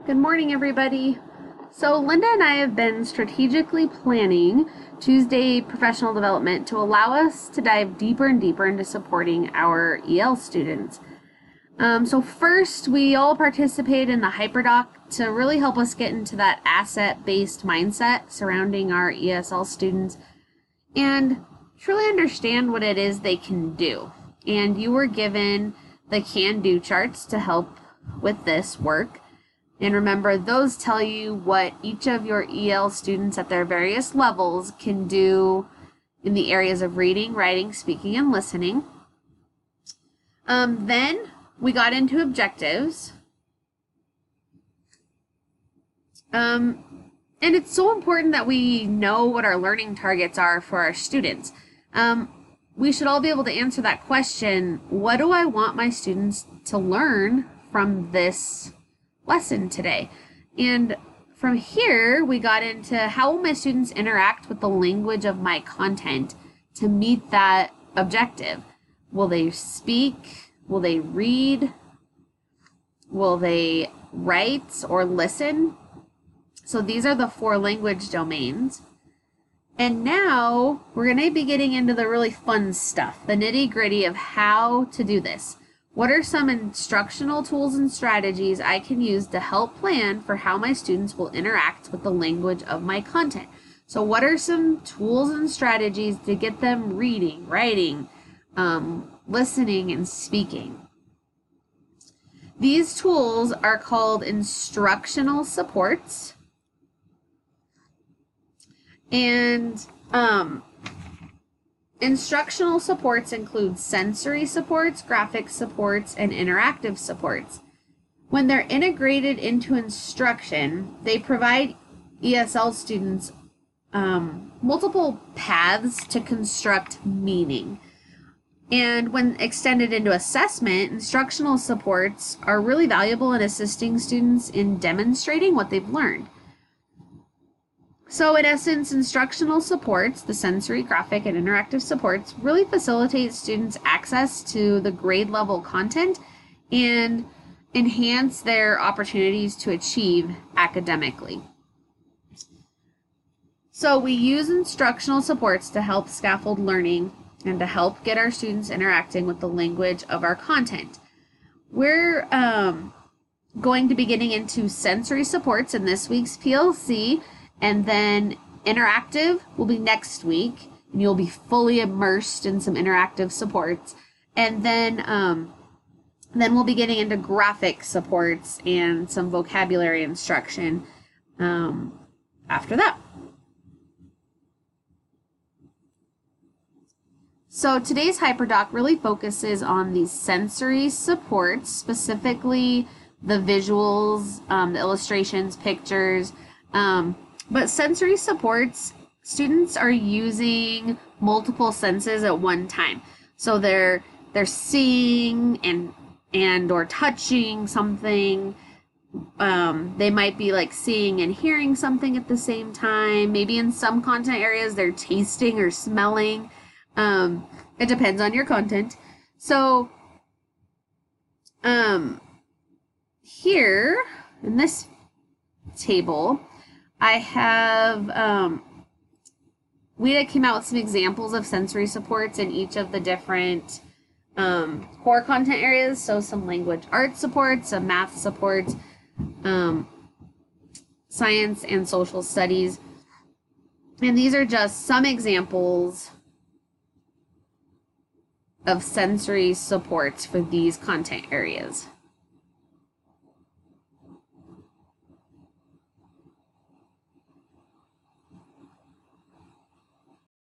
Good morning, everybody. So Linda and I have been strategically planning Tuesday professional development to allow us to dive deeper and deeper into supporting our EL students. So first, we all participate in the HyperDoc to really help us get into that asset-based mindset surrounding our ESL students and truly understand what it is they can do. And you were given the can-do charts to help with this work. And remember, those tell you what each of your EL students at their various levels can do in the areas of reading, writing, speaking, and listening. Then we got into objectives. And it's so important that we know what our learning targets are for our students. We should all be able to answer that question, what do I want my students to learn from this lesson today? And from here, we got into how will my students interact with the language of my content to meet that objective? Will they speak? Will they read? Will they write or listen? So these are the 4 language domains. And now we're going to be getting into the really fun stuff, the nitty-gritty of how to do this. What are some instructional tools and strategies I can use to help plan for how my students will interact with the language of my content? So what are some tools and strategies to get them reading, writing, listening, and speaking? These tools are called instructional supports. And instructional supports include sensory supports, graphic supports, and interactive supports. When they're integrated into instruction, they provide ESL students multiple paths to construct meaning. And when extended into assessment, instructional supports are really valuable in assisting students in demonstrating what they've learned. So in essence, instructional supports, the sensory, graphic, and interactive supports, really facilitate students' access to the grade level content and enhance their opportunities to achieve academically. So we use instructional supports to help scaffold learning and to help get our students interacting with the language of our content. We're going to be getting into sensory supports in this week's PLC. And then interactive will be next week, and you'll be fully immersed in some interactive supports. And then we'll be getting into graphic supports and some vocabulary instruction after that. So today's HyperDoc really focuses on these sensory supports, specifically the visuals, the illustrations, pictures. But sensory supports, students are using multiple senses at one time. So they're seeing and or touching something. They might be like seeing and hearing something at the same time. Maybe in some content areas they're tasting or smelling. It depends on your content. So here in this table, I have, we came out with some examples of sensory supports in each of the different core content areas. So some language arts supports, some math supports, science and social studies. And these are just some examples of sensory supports for these content areas.